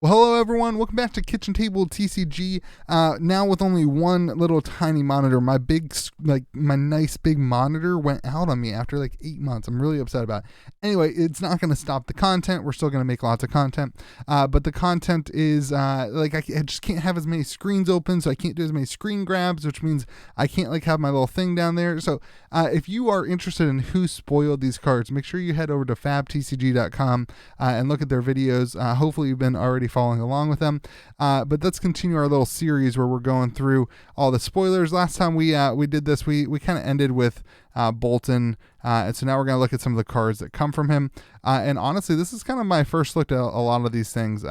Well, hello everyone. Welcome back to Kitchen Table TCG. Now with only one little tiny monitor, my my nice big monitor went out on me after like 8 months. I'm really upset about it. Anyway, it's not going to stop the content. We're still going to make lots of content, but the content is I just can't have as many screens open, so I can't do as many screen grabs, which means I can't like have my little thing down there. So if you are interested in who spoiled these cards, make sure you head over to fabtcg.com and look at their videos. Hopefully you've been already following along with them. But let's continue our little series where we're going through all the spoilers. Last time we did this, we kind of ended with Bolton, and so now we're going to look at some of the cards that come from him. And honestly, this is kind of my first look at a lot of these things.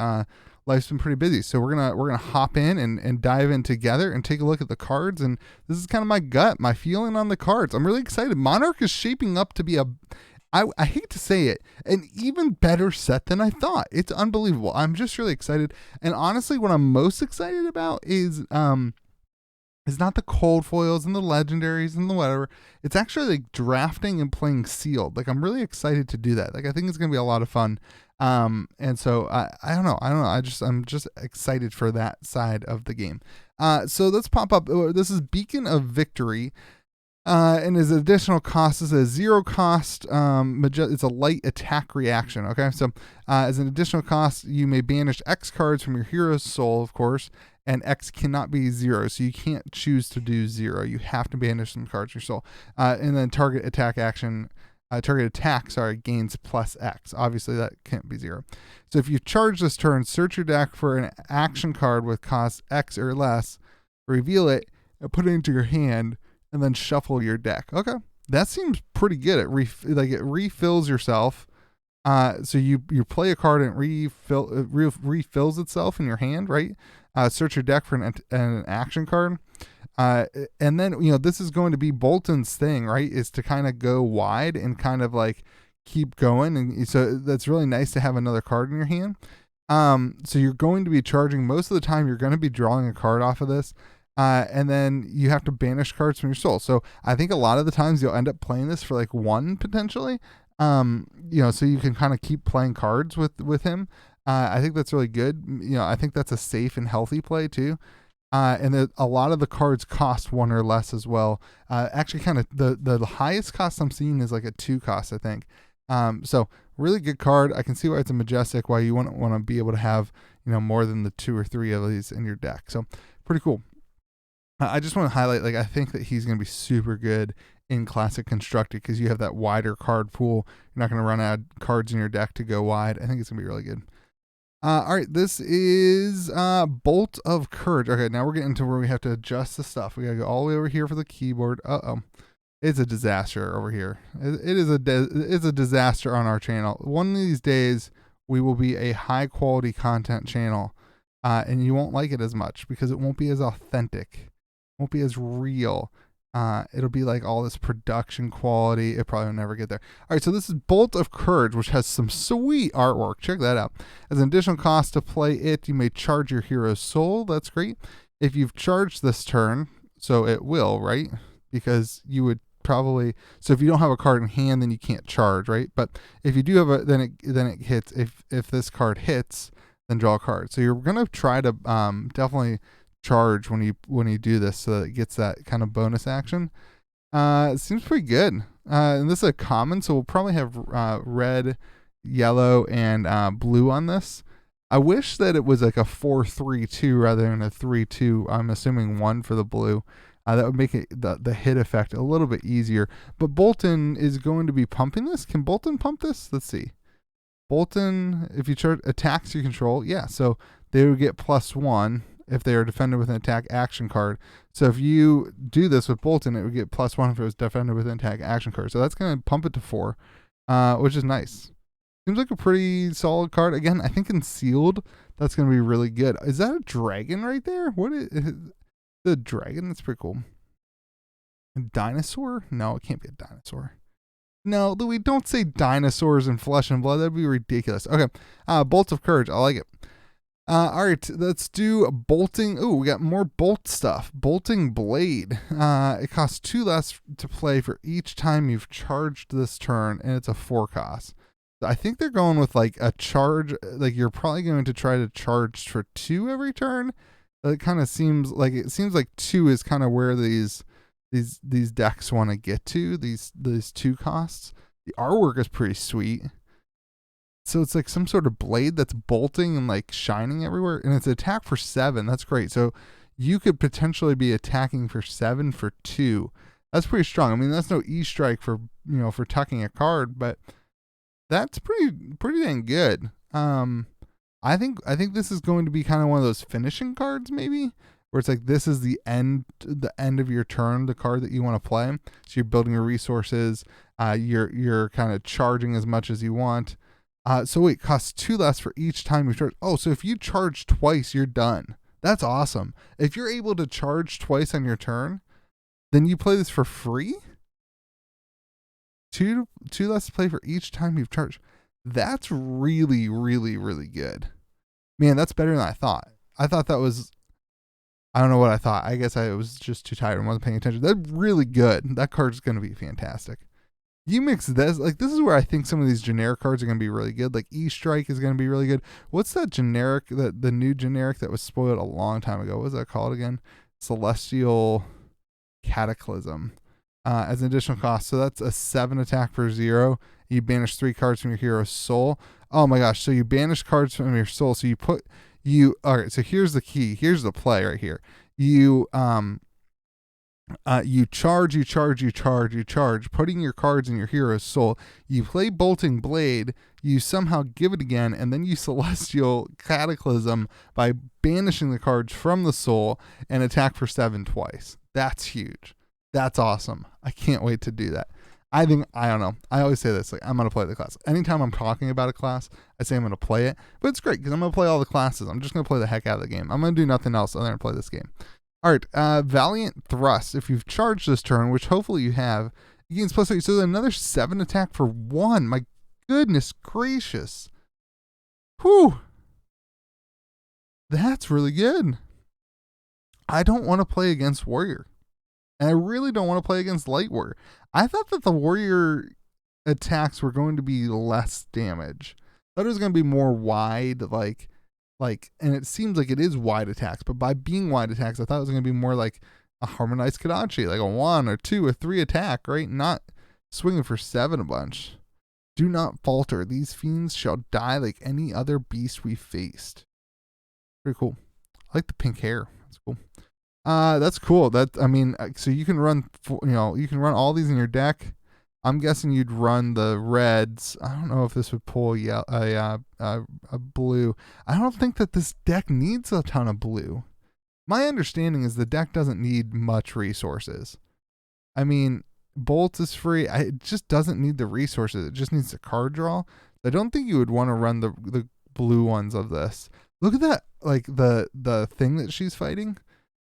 Life's been pretty busy, so we're gonna hop in and dive in together and take a look at the cards. And this is kind of my feeling on the cards. I'm really excited. Monarch is shaping up to be I hate to say it, an even better set than I thought. It's unbelievable. I'm just really excited. And honestly, what I'm most excited about is not the cold foils and the legendaries and the whatever. It's actually like drafting and playing sealed. Like I'm really excited to do that. Like I think it's gonna be a lot of fun. And so I don't know. I'm just excited for that side of the game. So let's pop up. This is Beacon of Victory. And his additional cost is a 0 cost. It's a light attack reaction. Okay, so as an additional cost, you may banish X cards from your hero's soul, of course, and X cannot be 0, so you can't choose to do 0. You have to banish some cards from your soul. And then target attack, gains plus X. Obviously, that can't be 0. So if you charge this turn, search your deck for an action card with cost X or less, reveal it, and put it into your hand, and then shuffle your deck. Okay, that seems pretty good. It refills yourself. So you play a card and refills itself in your hand, right? Search your deck for an action card. And then this is going to be Bolton's thing, right? Is to kind of go wide and kind of like keep going, and so that's really nice to have another card in your hand. So you're going to be charging most of the time. You're going to be drawing a card off of this. And then you have to banish cards from your soul. So I think a lot of the times you'll end up playing this for like 1 potentially. So you can kind of keep playing cards with him. I think that's really good. I think that's a safe and healthy play too. And a lot of the cards cost 1 or less as well. Actually, kind of the highest cost I'm seeing is like a 2 cost, I think. So really good card. I can see why it's a majestic. Why you want to be able to have more than the 2 or 3 of these in your deck. So pretty cool. I just want to highlight, I think that he's going to be super good in Classic Constructed because you have that wider card pool. You're not going to run out of cards in your deck to go wide. I think it's going to be really good. All right, this is Bolt of Courage. Okay, now we're getting to where we have to adjust the stuff. We got to go all the way over here for the keyboard. It's a disaster over here. It's a disaster on our channel. One of these days, we will be a high-quality content channel, and you won't like it as much because it won't be as authentic. Won't be as real. It'll be like all this production quality. It probably will never get there. All right, so this is Bolt of Courage, which has some sweet artwork. Check that out. As an additional cost to play it, you may charge your hero's soul. That's great. If you've charged this turn, so it will, right? Because you would probably. So if you don't have a card in hand, then you can't charge, right? But if you do have then it hits. If this card hits, then draw a card. So you're gonna try to definitely charge when you do this so that it gets that kind of bonus action. It seems pretty good. And this is a common, so we'll probably have red, yellow, and blue on this. I wish that it was like a 4-3-2 rather than a 3-2. I'm assuming 1 for the blue. That would make it the hit effect a little bit easier. But Bolton is going to be pumping this. Can Bolton pump this? Let's see. Bolton, if you charge attacks you control, yeah. So they would get +1 if they are defended with an attack action card. So if you do this with Bolton, it would get +1 if it was defended with an attack action card. So that's going to pump it to 4, which is nice. Seems like a pretty solid card. Again, I think in sealed, that's going to be really good. Is that a dragon right there? What is the dragon? That's pretty cool. A dinosaur? No, it can't be a dinosaur. No, Louis, don't say dinosaurs in Flesh and Blood. That'd be ridiculous. Okay, Bolt of Courage. I like it. All right, let's do bolting. Ooh, we got more bolt stuff. Bolting Blade. It costs 2 less to play for each time you've charged this turn, and it's a 4 cost. I think they're going with like a charge. Like you're probably going to try to charge for 2 every turn. It kind of seems like 2 is kind of where these decks want to get to. These 2 costs. The artwork is pretty sweet. So it's like some sort of blade that's bolting and like shining everywhere, and it's attack for 7. That's great. So you could potentially be attacking for 7 for 2. That's pretty strong. I mean, that's no E strike for for tucking a card, but that's pretty dang good. I think this is going to be kind of one of those finishing cards, maybe, where it's like this is the end of your turn, the card that you want to play. So you're building your resources. You're kind of charging as much as you want. So wait, costs 2 less for each time you charge. Oh, so if you charge twice, you're done. That's awesome. If you're able to charge twice on your turn, then you play this for free. Two less to play for each time you've charged. That's really, really, really good. Man, that's better than I thought. I thought that was, I don't know what I thought. I guess I was just too tired and wasn't paying attention. That's really good. That card's going to be fantastic. You mix this, like this is where I think some of these generic cards are going to be really good. Like E-Strike is going to be really good. What's that generic, the new generic that was spoiled a long time ago? What was that called again? Celestial Cataclysm. As an additional cost. So that's a 7 attack for 0. You banish 3 cards from your hero's soul. Oh my gosh. So you banish cards from your soul. So all right. So here's the key. Here's the play right here. You charge, putting your cards in your hero's soul. You play Bolting Blade, you somehow give it again, and then you Celestial Cataclysm by banishing the cards from the soul and attack for 7 twice. That's huge. That's awesome. I can't wait to do that. I don't know. I always say this, like, I'm going to play the class. Anytime I'm talking about a class, I say I'm going to play it, but it's great because I'm going to play all the classes. I'm just going to play the heck out of the game. I'm going to do nothing else other than play this game. All right, Valiant Thrust. If you've charged this turn, which hopefully you have, you gain +3. So another 7 attack for 1. My goodness gracious. Whew. That's really good. I don't want to play against Warrior. And I really don't want to play against Light Warrior. I thought that the Warrior attacks were going to be less damage. I thought it was going to be more wide, like, and it seems like it is wide attacks, but by being wide attacks, I thought it was going to be more like a harmonized Kodachi, like a 1 or 2 or 3 attack, right? Not swinging for 7 a bunch. Do not falter. These fiends shall die like any other beast we faced. Pretty cool. I like the pink hair. That's cool. That's cool. So you can run, you can run all these in your deck. I'm guessing you'd run the reds. I don't know if this would pull a blue. I don't think that this deck needs a ton of blue. My understanding is the deck doesn't need much resources. I mean, Bolt is free. It just doesn't need the resources. It just needs a card draw. I don't think you would want to run the blue ones of this. Look at that, like the thing that she's fighting,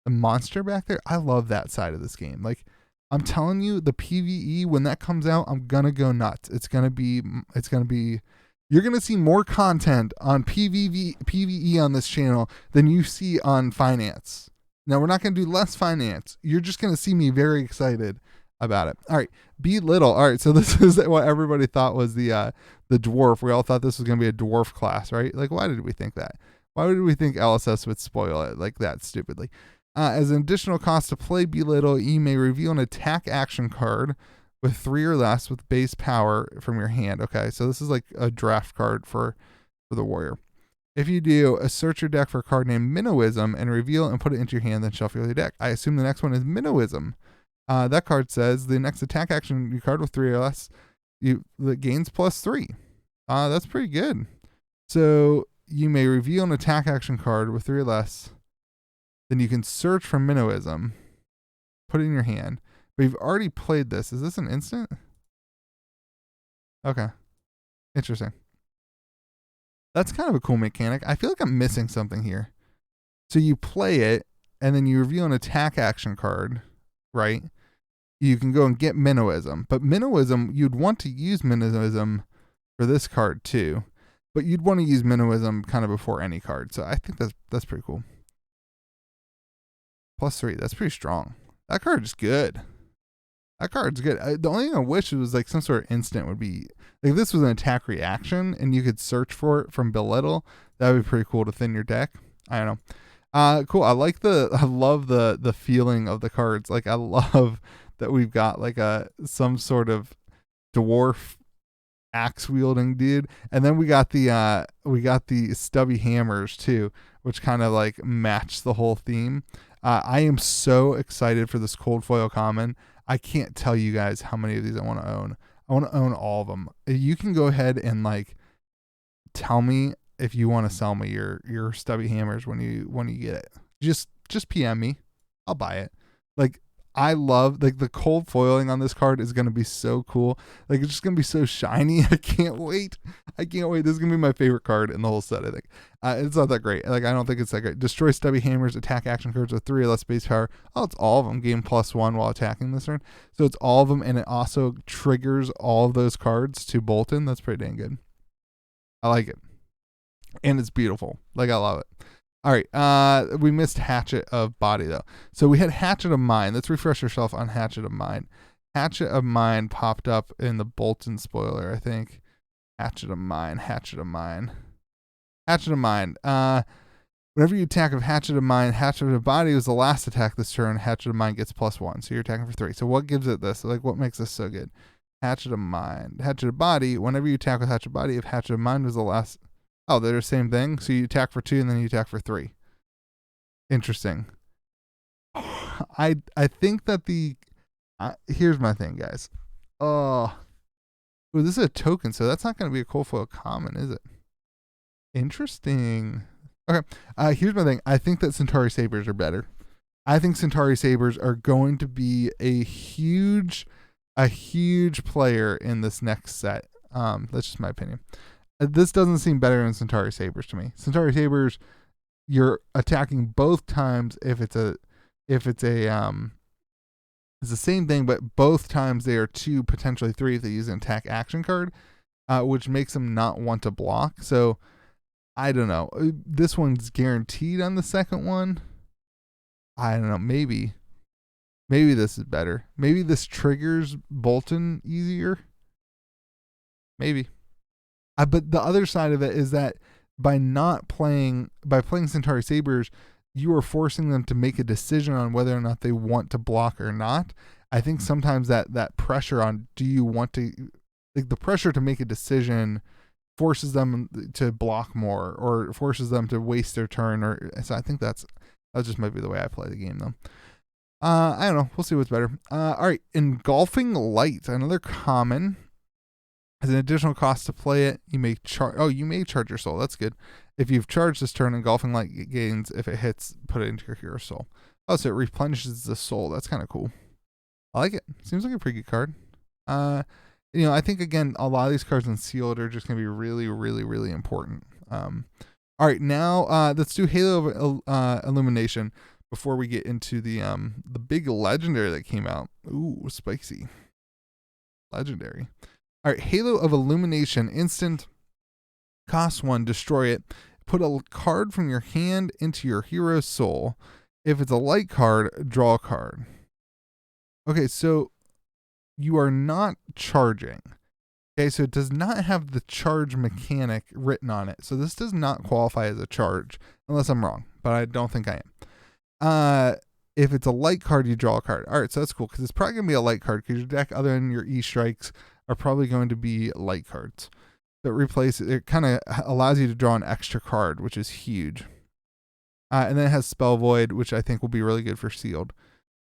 the monster back there. I love that side of this game. Like, I'm telling you, the PvE, when that comes out, I'm gonna go nuts. It's gonna be, you're gonna see more content on PvE on this channel than you see on finance. Now, we're not gonna do less finance. You're just gonna see me very excited about it. All right, Belittle. All right, so this is what everybody thought was the dwarf. We all thought this was gonna be a dwarf class, right? Like, why did we think that? Why did we think LSS would spoil it like that stupidly? As an additional cost to play Belittle, you may reveal an attack action card with 3 or less with base power from your hand. Okay, so this is like a draft card for the warrior. If you do, search your deck for a card named Minnowism and reveal and put it into your hand, then shuffle your deck. I assume the next one is Minnowism. That card says the next attack action card with 3 or less that gains +3. That's pretty good. So you may reveal an attack action card with 3 or less. Then you can search for Minnowism, put it in your hand. But you've already played this. Is this an instant? Okay. Interesting. That's kind of a cool mechanic. I feel like I'm missing something here. So you play it, and then you reveal an attack action card, right? You can go and get Minnowism. But Minnowism, you'd want to use Minnowism for this card too. But you'd want to use Minnowism kind of before any card. So I think that's pretty cool. +3. That's pretty strong. That card is good. That card's good. The only thing I wish was like some sort of instant would be like if this was an attack reaction and you could search for it from belittle. That would be pretty cool to thin your deck. I don't know. Cool. I love the feeling of the cards. Like I love that we've got like some sort of dwarf axe wielding dude, and then we got the stubby hammers too, which kind of like match the whole theme. I am so excited for this cold foil common. I can't tell you guys how many of these I want to own. I want to own all of them. You can go ahead and like tell me if you want to sell me your stubby hammers when you get it. Just PM me. I'll buy it. Like I love like the cold foiling on this card is going to be so cool. Like it's just going to be so shiny. I can't wait. This is going to be my favorite card in the whole set, I think. It's not that great. Like I don't think it's that great. Destroy stubby hammers, attack action cards with 3 or less base power. Oh, it's all of them. Gain +1 while attacking this turn. So it's all of them, and it also triggers all of those cards to Bolton. That's pretty dang good. I like it. And it's beautiful. Like I love it. All right, we missed Hatchet of Body, though. So we had Hatchet of Mine. Let's refresh ourselves on Hatchet of Mine. Hatchet of Mine popped up in the Bolton spoiler, I think. Hatchet of Mine. Whenever you attack with Hatchet of Mine, Hatchet of Body was the last attack this turn. Hatchet of Mine gets +1, so you're attacking for 3. So what gives it this? Like, what makes this so good? Hatchet of Mine. Hatchet of Body, whenever you attack with Hatchet of Body, if Hatchet of Mine was the last... Oh, they're the same thing. So you attack for 2 and then you attack for 3. Interesting. I think that here's my thing, guys. Oh, this is a token, so that's not going to be a cold foil common, is it? Interesting. Okay. Here's my thing. I think that Centauri Sabers are better. I think Centauri Sabers are going to be a huge player in this next set. That's just my opinion. This doesn't seem better than Centauri Sabers to me. Centauri Sabers, you're attacking both times if it's the same thing, but both times they are 2, potentially 3 if they use an attack action card, which makes them not want to block. So I don't know. This one's guaranteed on the second one. I don't know. Maybe this is better. Maybe this triggers Bolton easier. Maybe. But the other side of it is that by playing Centauri Sabers, you are forcing them to make a decision on whether or not they want to block or not. I think sometimes that pressure on do you want to, like the pressure to make a decision forces them to block more or forces them to waste their turn. So I think that just might be the way I play the game though. I don't know. We'll see what's better. All right. Engulfing Light, another common. As an additional cost to play it, you may charge your soul. That's good. If you've charged this turn, Engulfing Light gains. If it hits, put it into your hero soul. Oh, so it replenishes the soul. That's kind of cool. I like it. Seems like a pretty good card. I think again, a lot of these cards in sealed are just going to be really, really, really important. All right, now let's do Halo of Illumination before we get into the big legendary that came out. Ooh, spicy. Legendary. All right, Halo of Illumination, instant, cost 1, destroy it. Put a card from your hand into your hero's soul. If it's a light card, draw a card. Okay, so you are not charging. Okay, so it does not have the charge mechanic written on it. So this does not qualify as a charge, unless I'm wrong, but I don't think I am. If it's a light card, you draw a card. All right, so that's cool, because it's probably going to be a light card, because your deck, other than your E-Strikes, are probably going to be light cards. So it kind of allows you to draw an extra card, which is huge. And then it has Spell Void, which I think will be really good for sealed.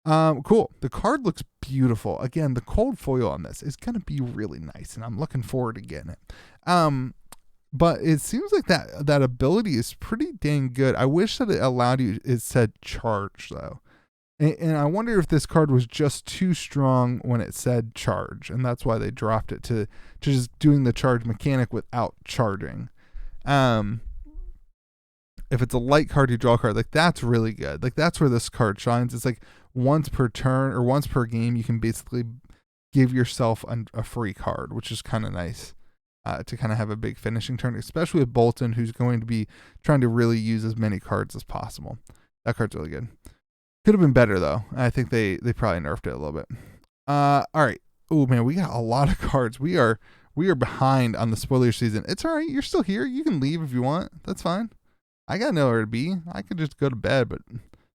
Cool. The card looks beautiful. Again, the cold foil on this is going to be really nice, and I'm looking forward to getting it. But it seems like that ability is pretty dang good. I wish that it said charge, though. And I wonder if this card was just too strong when it said charge, and that's why they dropped it to just doing the charge mechanic without charging. If it's a light card, you draw a card. Like, that's really good. Like, that's where this card shines. It's like once per turn or once per game, you can basically give yourself a free card, which is kind of nice to kind of have a big finishing turn, especially with Bolton, who's going to be trying to really use as many cards as possible. That card's really good. Could have been better, though. I think they probably nerfed it a little bit. All right. Oh man, we got a lot of cards. We are behind on the spoiler season. It's all right. You're still here. You can leave if you want. That's fine. I got nowhere to be. I could just go to bed, but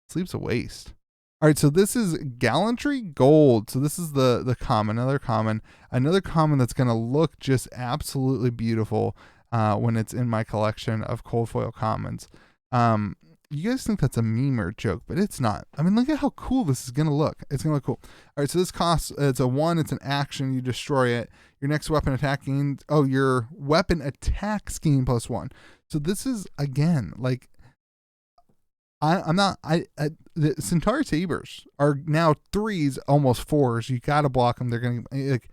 sleep's a waste. All right, so this is Gallantry Gold. So this is the common, another common that's gonna look just absolutely beautiful when it's in my collection of cold foil commons. You guys think that's a meme or a joke, but it's not. I mean, look at how cool this is gonna look. It's gonna look cool. All right, so this costs, it's a 1. It's an action. You destroy it. Your next weapon attack gains. Oh, your weapon attacks gain +1. So this is again like the Centaur Sabers are now 3s, almost 4s. You gotta block them. They're gonna like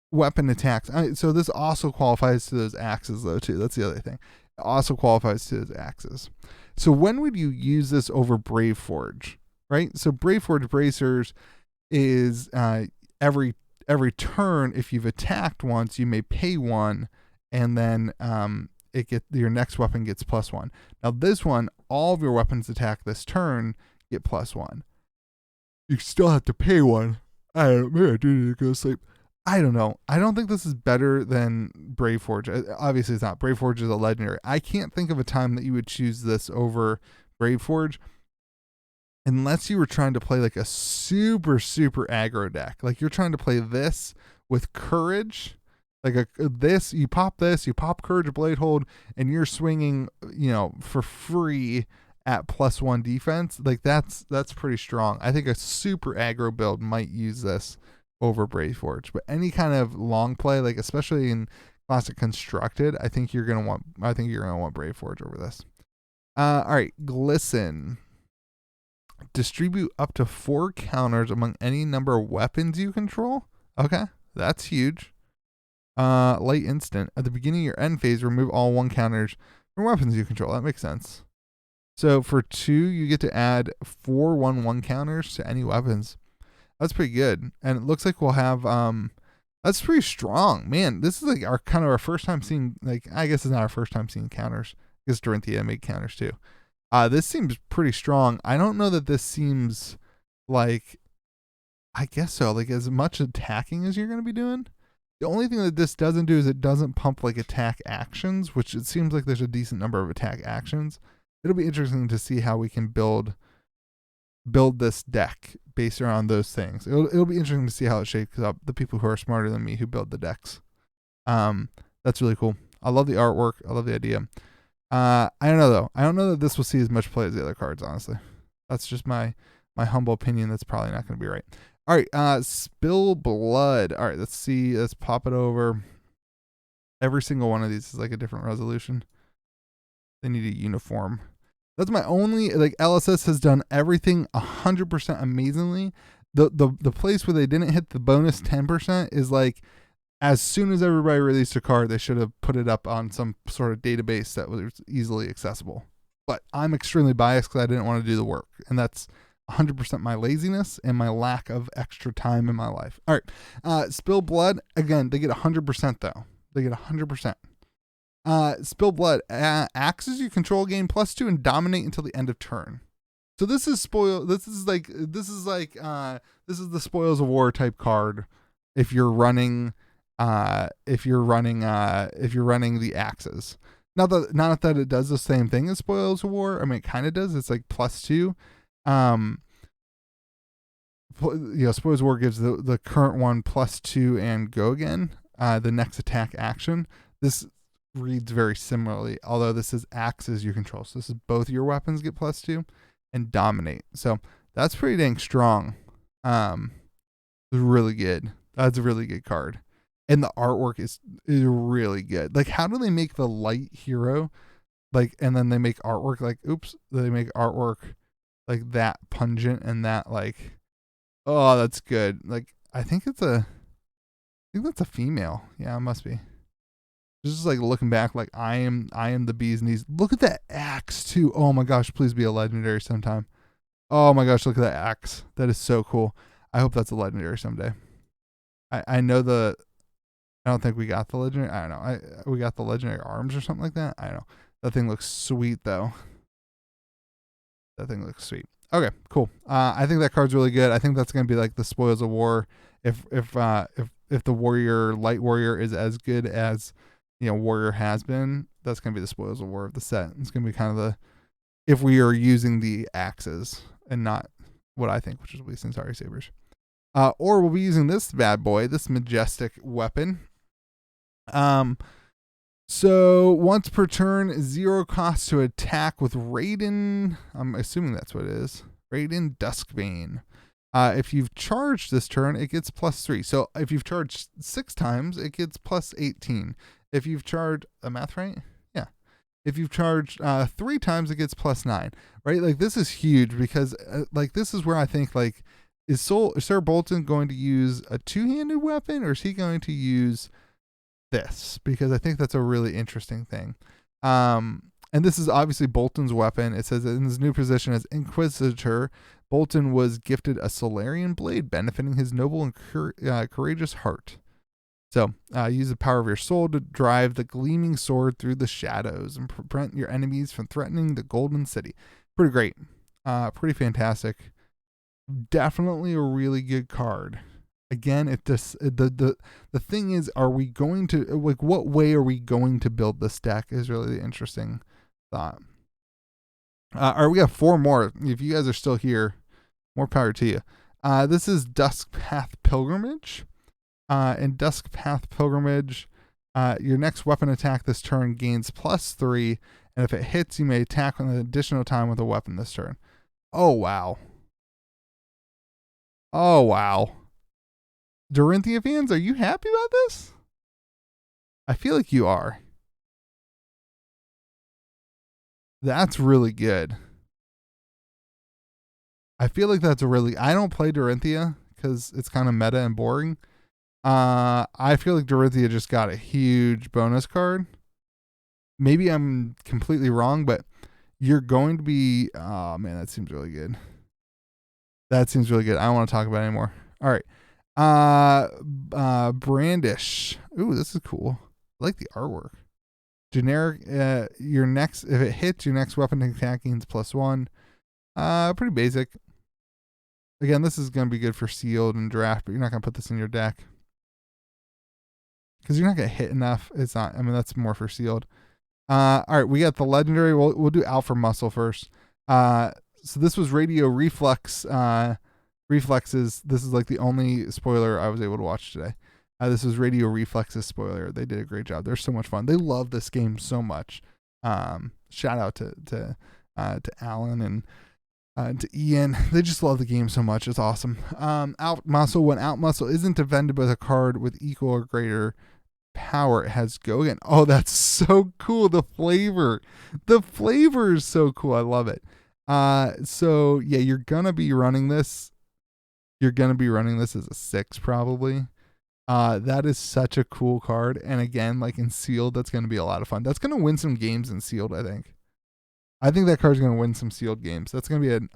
weapon attacks. So this also qualifies to those axes though too. That's the other thing. It also qualifies to those axes. So when would you use this over Brave Forge? Right. So Brave Forge bracers is every turn. If you've attacked once, you may pay 1, and then your next weapon gets +1. Now this one, all of your weapons attack this turn get +1. You still have to pay 1. I don't know. Maybe I do need to go to sleep. I don't know. I don't think this is better than Brave Forge. Obviously, it's not. Brave Forge is a legendary. I can't think of a time that you would choose this over Brave Forge unless you were trying to play like a super, super aggro deck. Like you're trying to play this with Courage. Like you pop Courage Bladehold, and you're swinging, for free at +1 defense. Like that's pretty strong. I think a super aggro build might use this over Brave Forge, but any kind of long play, like especially in Classic Constructed, I think you're gonna want Brave Forge over this. All right, Glisten. Distribute up to 4 counters among any number of weapons you control. Okay, that's huge. Late instant. At the beginning of your end phase, remove all 1 counters from weapons you control. That makes sense. So for 2, you get to add 4 1/1 counters to any weapons. That's pretty good. And it looks like we'll have that's pretty strong. Man, this is like our first time seeing, like, I guess it's not our first time seeing counters. I guess Dorinthia made counters too. This seems pretty strong. I don't know that this seems like, I guess so, like as much attacking as you're going to be doing. The only thing that this doesn't do is it doesn't pump like attack actions, which it seems like there's a decent number of attack actions. It'll be interesting to see how we can build this deck based around those things. It'll be interesting to see how it shapes up. The people who are smarter than me who build the decks. That's really cool. I love the artwork. I love the idea. I don't know though. I don't know that this will see as much play as the other cards, honestly. That's just my humble opinion. That's probably not going to be right. All right, Spill Blood. All right, let's see. Let's pop it over. Every single one of these is like a different resolution. They need a uniform. That's my only, like, LSS has done everything 100% amazingly. The place where they didn't hit the bonus 10% is like, as soon as everybody released a card, they should have put it up on some sort of database that was easily accessible. But I'm extremely biased because I didn't want to do the work. And that's 100% my laziness and my lack of extra time in my life. All right. Spill Blood. Again, they get 100% though. They get 100%. Spill Blood. Axes you control gain +2 and dominate until the end of turn. So this is the Spoils of War type card if you're running the axes. Not that it does the same thing as Spoils of War. I mean, it kind of does. It's like +2. Spoils of War gives the current one +2 and go again. The next attack action. This reads very similarly, although this is axes you control. So this is both your weapons get +2 and dominate. So that's pretty dang strong. Really good. That's a really good card. And the artwork is really good. Like, how do they make the light hero? Like, and then they make artwork like, they make artwork like that pungent and that like, oh, that's good. Like, I think that's a female. Yeah, it must be. Just like looking back, like I am the bee's knees. Look at that axe too. Oh my gosh, please be a legendary sometime. Oh my gosh, look at that axe. That is so cool. I hope that's a legendary someday. I don't think we got the legendary. I don't know. We got the legendary arms or something like that. I don't know. That thing looks sweet though. That thing looks sweet. Okay, cool. I think that card's really good. I think that's going to be like the Spoils of War. If the warrior, light warrior, is as good as warrior has been, that's going to be the Spoils of War of the set. It's going to be kind of the, if we are using the axes and not what I think, which is Lee Centauri sabers. Or we'll be using this bad boy, this majestic weapon. So once per turn, 0 cost to attack with Raiden. I'm assuming that's what it is. Raiden Duskbane. If you've charged this turn, it gets +3. So if you've charged 6 times, it gets +18. If you've charged, math right? Yeah. If you've charged 3 times, it gets +9. Right? Like this is huge because like this is where I think like is Sir Bolton going to use a 2-handed weapon, or is he going to use this? Because I think that's a really interesting thing. And this is obviously Bolton's weapon. It says that in his new position as Inquisitor, Bolton was gifted a Solarian blade, benefiting his noble and courageous heart. So use the power of your soul to drive the gleaming sword through the shadows and prevent your enemies from threatening the Golden City. Pretty great. Pretty fantastic. Definitely a really good card. Again, it just the thing is, are we going to, like, what way are we going to build this deck is really the interesting thought. All right, we got 4 more. If you guys are still here, more power to you. This is Dusk Path Pilgrimage. In Dusk Path Pilgrimage, your next weapon attack this turn gains +3, and if it hits, you may attack on an additional time with a weapon this turn. Oh wow. Oh wow. Dorinthia fans, are you happy about this? I feel like you are. That's really good. I feel like that's really, I don't play Dorinthia because it's kind of meta and boring. I feel like Dorinthia just got a huge bonus card. Maybe I'm completely wrong, but you're going to be, oh man, that seems really good. That seems really good. I don't want to talk about it anymore. All right. Brandish. Ooh, this is cool. I like the artwork. Generic, your next, if it hits, your next weapon attack gains +1. Pretty basic. Again, this is going to be good for sealed and draft, but you're not going to put this in your deck because you're not going to hit enough. It's not, I mean, that's more for sealed. All right, we got the legendary. We'll do Alpha Muscle first. So this was Radio Reflexes. This is like the only spoiler I was able to watch today. This was Radio Reflexes spoiler. They did a great job. They're so much fun. They love this game so much. Shout out to Alan and to Ian. They just love the game so much. It's awesome. Out Muscle. When Out Muscle isn't defended with a card with equal or greater power, it has go again. Oh, that's so cool. The flavor is so cool. I love it. So yeah, you're gonna be running this as a 6 probably. That is such a cool card, and again, like in sealed, that's gonna be a lot of fun. That's gonna win some games in sealed. I think that card's gonna win some sealed games. That's gonna be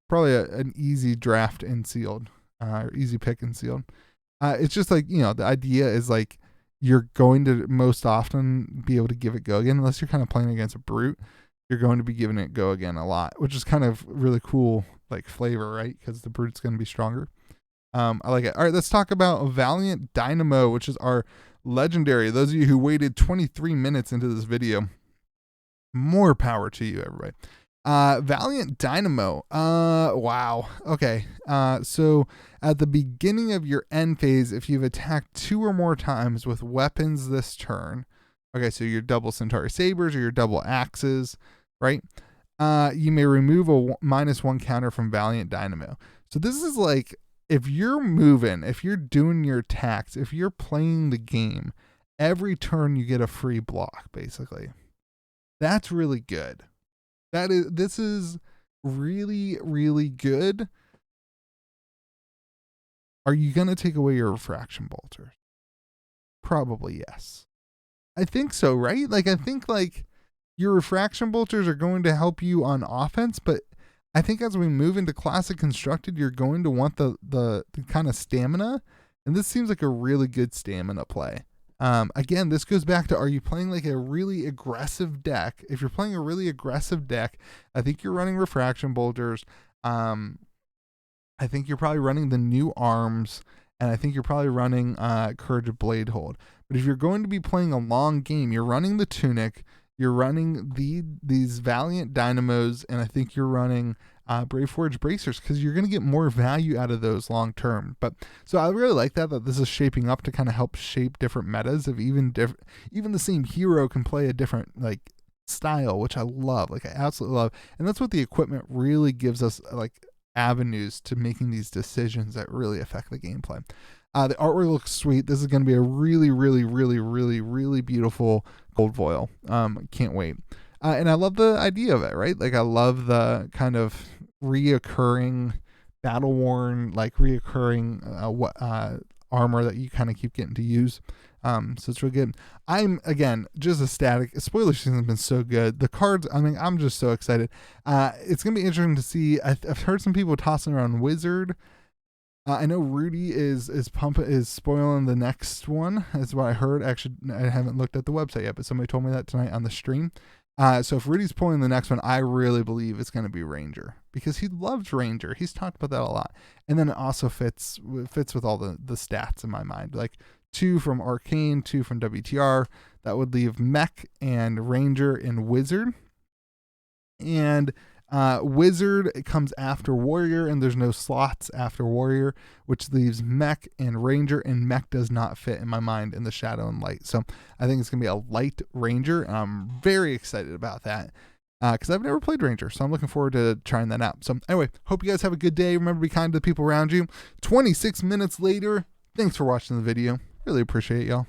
probably an easy draft in sealed, or easy pick in sealed. It's just like, the idea is like you're going to most often be able to give it go again, unless you're kind of playing against a brute. You're going to be giving it go again a lot, which is kind of really cool, like flavor, right? Because the brute's going to be stronger. I like it. All right, let's talk about Valiant Dynamo, which is our legendary. Those of you who waited 23 minutes into this video, more power to you, everybody. Valiant Dynamo. Wow. Okay. So at the beginning of your end phase, if you've attacked 2 or more times with weapons this turn, okay, so your double Centauri sabers or your double axes, right? You may remove a -1 counter from Valiant Dynamo. So this is like, if you're moving, if you're doing your attacks, if you're playing the game, every turn you get a free block, basically. That's really good. This is really, really good. Are you going to take away your refraction bolters? Probably yes. I think so, right? Like, I think like your refraction bolters are going to help you on offense, but I think as we move into classic constructed, you're going to want the kind of stamina, and this seems like a really good stamina play. Again, this goes back to, are you playing like a really aggressive deck? If you're playing a really aggressive deck, I think you're running refraction bolters. I think you're probably running the new arms, and I think you're probably running Courage of Bladehold. But if you're going to be playing a long game, you're running the Tunic, you're running these Valiant Dynamos, and I think you're running Brave Forge Bracers, because you're going to get more value out of those long term. But so I really like that this is shaping up to kind of help shape different metas of even the same hero can play a different like style, which I love. Like I absolutely love. And that's what the equipment really gives us, like avenues to making these decisions that really affect the gameplay. The artwork looks sweet. This is going to be a really, really, really, really, really beautiful gold foil. Can't wait. And I love the idea of it, right? Like I love the kind of reoccurring battle worn, like reoccurring armor that you kind of keep getting to use. So it's really good. I'm again just ecstatic. Spoiler season has been so good. The cards, I mean, I'm just so excited. It's gonna be interesting to see. I've heard some people tossing around Wizard. I know Rudy is spoiling the next one. That's what I heard. Actually, I haven't looked at the website yet, but somebody told me that tonight on the stream. So if Rudy's pulling the next one, I really believe it's going to be Ranger, because he loves Ranger. He's talked about that a lot. And then it also fits with all the stats in my mind. Like 2 from Arcane, 2 from WTR. That would leave Mech and Ranger and Wizard. And Wizard comes after Warrior, and there's no slots after Warrior, which leaves Mech and Ranger, and Mech does not fit in my mind in the Shadow and Light. So I think it's going to be a light Ranger, and I'm very excited about that because I've never played Ranger, so I'm looking forward to trying that out. So anyway, hope you guys have a good day. Remember to be kind to the people around you. 26 minutes later, thanks for watching the video. Really appreciate y'all.